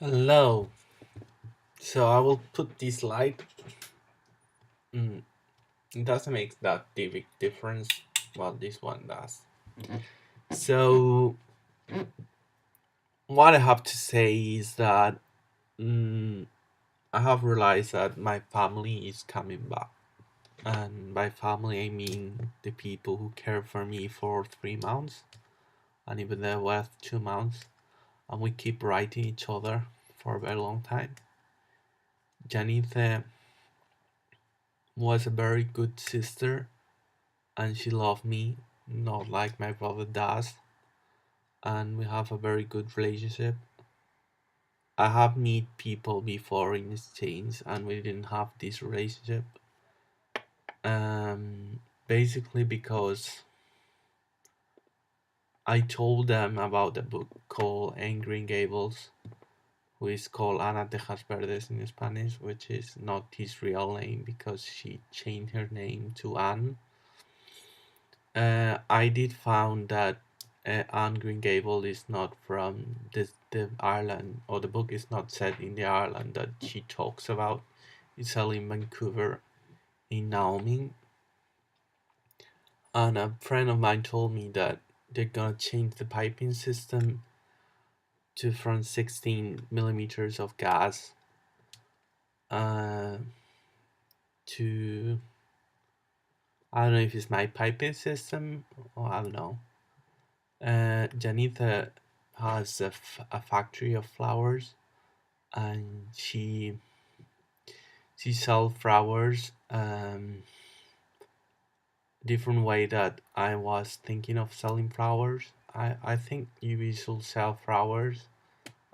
Hello. So I will put this light. Mm, it doesn't make that big difference. Well, this one does. So what I have to say is that mm, I have realized that my family is coming back, and by family I mean the people who cared for me for 3 months, and even though was 2 months, and we keep writing each other for a very long time. Janitha was a very good sister and she loved me, not like my brother does, and we have a very good relationship. I have met people before in exchange, and we didn't have this relationship. Basically because I told them about a book called Angry Gables, who is called Ana Tejas Verdes in Spanish, which is not his real name because she changed her name to Anne. I did found that Anne Green Gable is not from the Ireland, or the book is not set in the Ireland that she talks about. It's set in Vancouver, in Naomi. And a friend of mine told me that they're gonna change the piping system to from 16 millimeters of gas uh, to I don't know if it's my piping system or I don't know. Janitha has a factory of flowers, and she sells flowers different way that I was thinking of selling flowers. I think you should sell flowers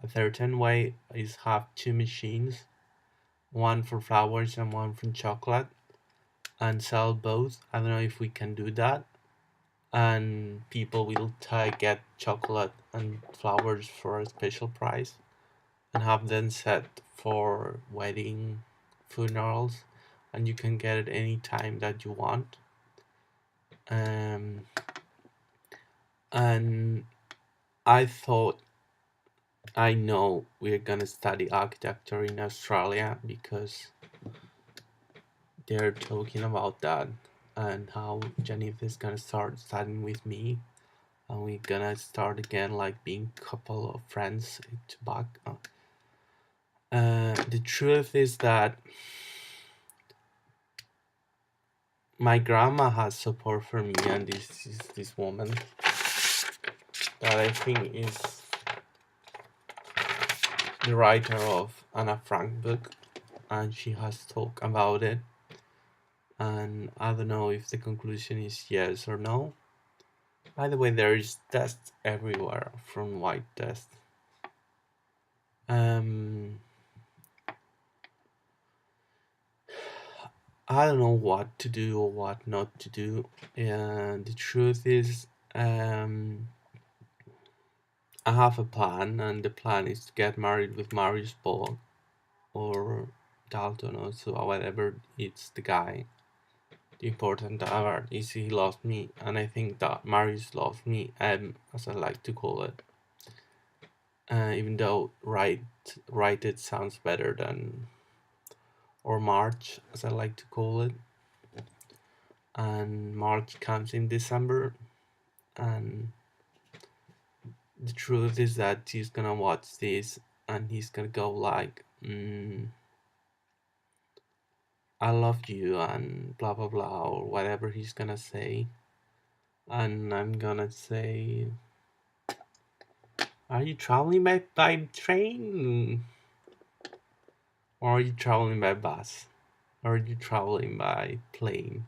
a certain way is have two machines, one for flowers and one for chocolate, and sell both. I don't know if we can do that, and people will get chocolate and flowers for a special price and have them set for wedding, funerals, and you can get it any time that you want. Um, and I thought I know we're gonna study architecture in Australia because they're talking about that and how Jennifer is gonna start studying with me, and we're gonna start again like being couple of friends to back. The truth is that my grandma has support for me, and this is this woman that I think is the writer of Anna Frank book, and she has talked about it. And I don't know if the conclusion is yes or no. By the way, there is tests everywhere from white test. Um, I don't know what to do or what not to do. And the truth is, I have a plan, and the plan is to get married with Marius Ball or Dalton or so whatever. It's the guy. The important part is he loves me, and I think that Marius loves me, as I like to call it. Even though right it sounds better than or March, as I like to call it. And March comes in December, and the truth is that he's gonna watch this and he's gonna go like, "I love you" and blah blah blah or whatever he's gonna say, and I'm gonna say, "Are you traveling by train, or are you traveling by bus, or are you traveling by plane?"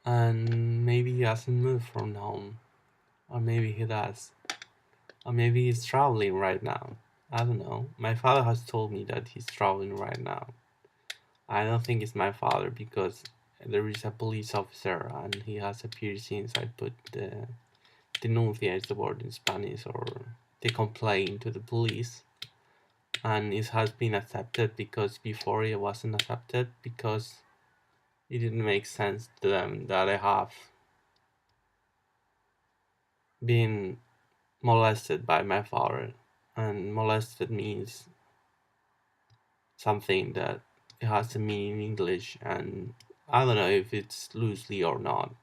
And maybe he hasn't moved from home, or maybe he does, or maybe he's traveling right now. I don't know. My father has told me that he's traveling right now. I don't think it's my father because there is a police officer and he has a piercing. So I put the denuncia is the word in Spanish, or they complain to the police, and it has been accepted because before it wasn't accepted because it didn't make sense to them that I have been molested by my father, and molested means something that it has to mean in English, and I don't know if it's loosely or not,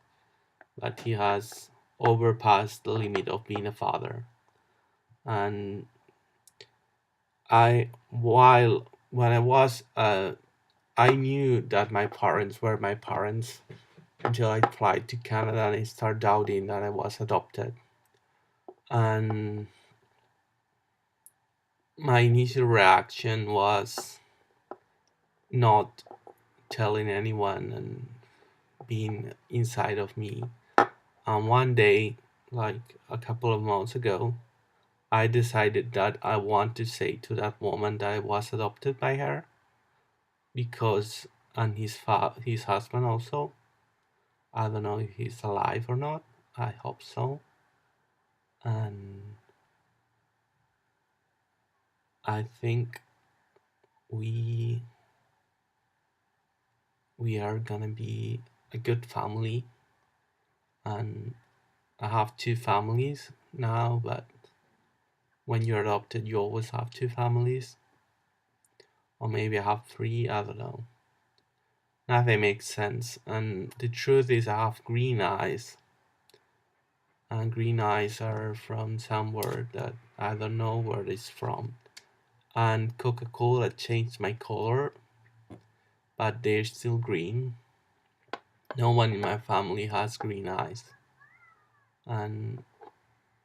but he has overpassed the limit of being a father. And while when I was, I knew that my parents were my parents until I applied to Canada and I started doubting that I was adopted. And my initial reaction was not telling anyone and being inside of me. And one day, like a couple of months ago, I decided that I want to say to that woman that I was adopted by her because, and his husband also. I don't know if he's alive or not. I hope so. And I think we we are gonna be a good family. And I have two families now, but when you're adopted, you always have two families, or maybe I have three. I don't know. Nothing makes sense. And the truth is, I have green eyes, and green eyes are from somewhere that I don't know where it's from. And Coca-Cola changed my color, but they're still green. No one in my family has green eyes, and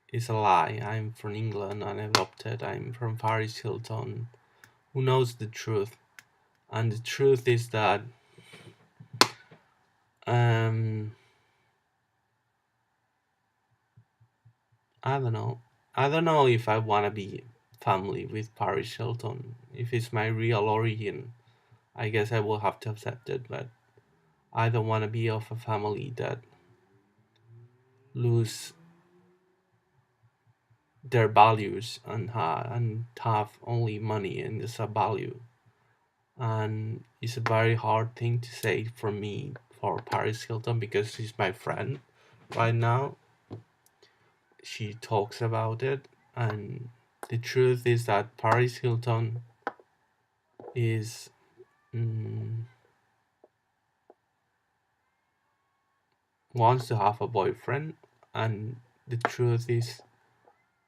it's a lie. I'm from England and adopted. I'm from Paris Hilton. Who knows the truth? And the truth is that um, I don't know. I don't know if I want to be family with Paris Hilton. If it's my real origin, I guess I will have to accept it. But I don't want to be of a family that lose their values and have only money and as a value. And it's a very hard thing to say for me for Paris Hilton because she's my friend right now. She talks about it, and the truth is that Paris Hilton is mm, wants to have a boyfriend, and the truth is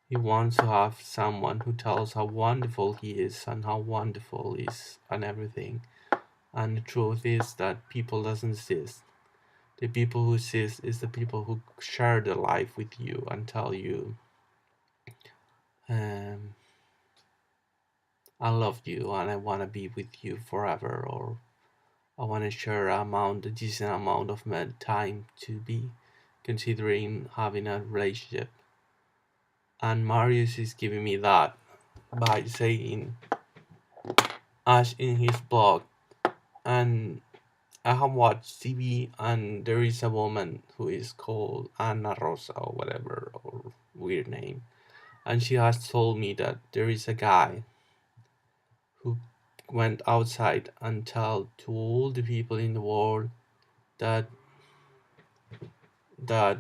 he wants to have someone who tells how wonderful he is and how wonderful he is and everything. And the truth is that people doesn't exist. The people who exist is the people who share their life with you and tell you, um, I love you and I want to be with you forever, or I want to share a decent amount of time to be considering having a relationship. And Marius is giving me that by saying, as in his blog, and I have watched TV, and there is a woman who is called Ana Rosa or whatever, or weird name, and she has told me that there is a guy who went outside and told to all the people in the world that that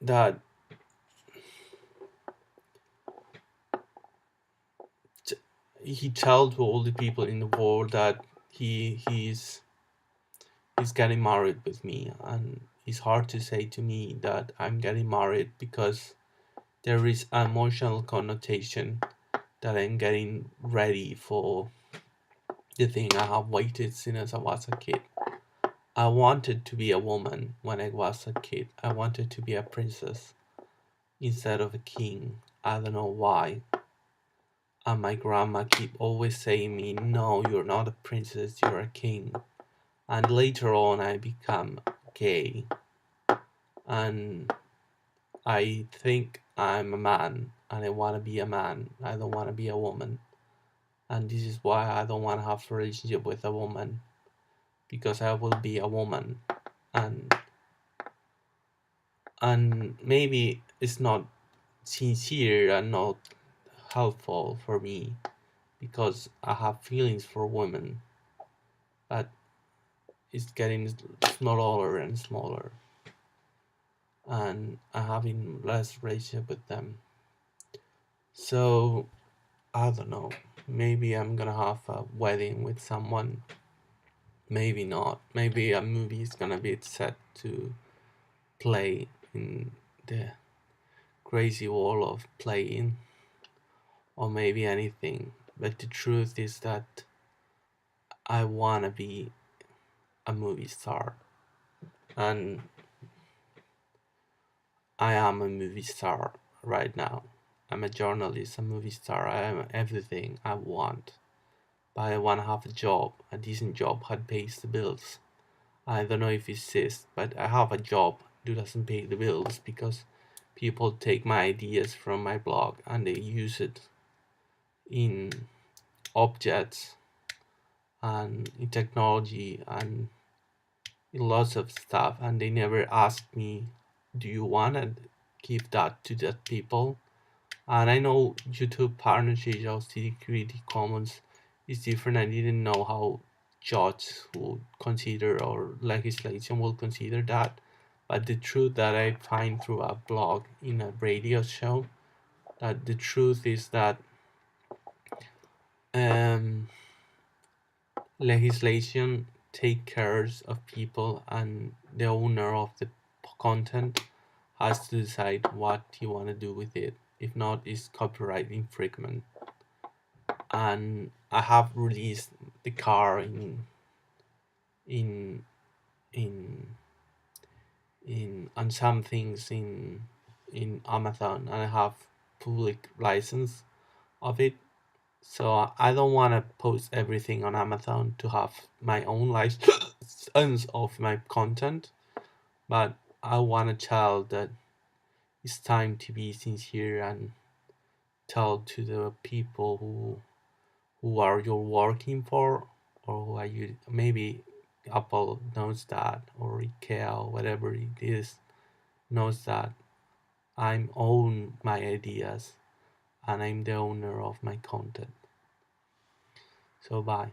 that he told to all the people in the world that he's getting married with me, and it's hard to say to me that I'm getting married because there is an emotional connotation that I'm getting ready for the thing I have waited since I was a kid. I wanted to be a woman when I was a kid. I wanted to be a princess instead of a king. I don't know why. And my grandma keep always saying me, no, you're not a princess, you're a king. And later on I become gay. And I think I'm a man and I want to be a man. I don't want to be a woman. And this is why I don't want to have a relationship with a woman, because I will be a woman. And maybe it's not sincere and not helpful for me because I have feelings for women, but it's getting smaller and smaller. and I'm having less relationship with them. So I don't know. Maybe I'm gonna have a wedding with someone. Maybe not. Maybe a movie is gonna be set to play in the crazy world of playing, or maybe anything. But the truth is that I wanna be a movie star, and I am a movie star right now. I'm a journalist, a movie star. I am everything I want. But I want to have a job, a decent job that pays the bills. I don't know if it exists, but I have a job that doesn't pay the bills because people take my ideas from my blog and they use it in objects and in technology and in lots of stuff, and they never ask me, do you want to give that to the people? And I know YouTube partnership or Creative Commons is different. I didn't know how judges would consider or legislation will consider that. But the truth that I find through a blog in a radio show, that the truth is that um, legislation take cares of people, and the owner of the content has to decide what he want to do with it. If not, it's copyright infringement. And I have released the car in in in on some things in Amazon, and I have public license of it. So I don't want to post everything on Amazon to have my own license of my content, but I want to tell that it's time to be sincere and tell to the people who are you working for, or who are you, maybe Apple knows that, or IKEA, or whatever it is, knows that I'm own my ideas and I'm the owner of my content. So bye.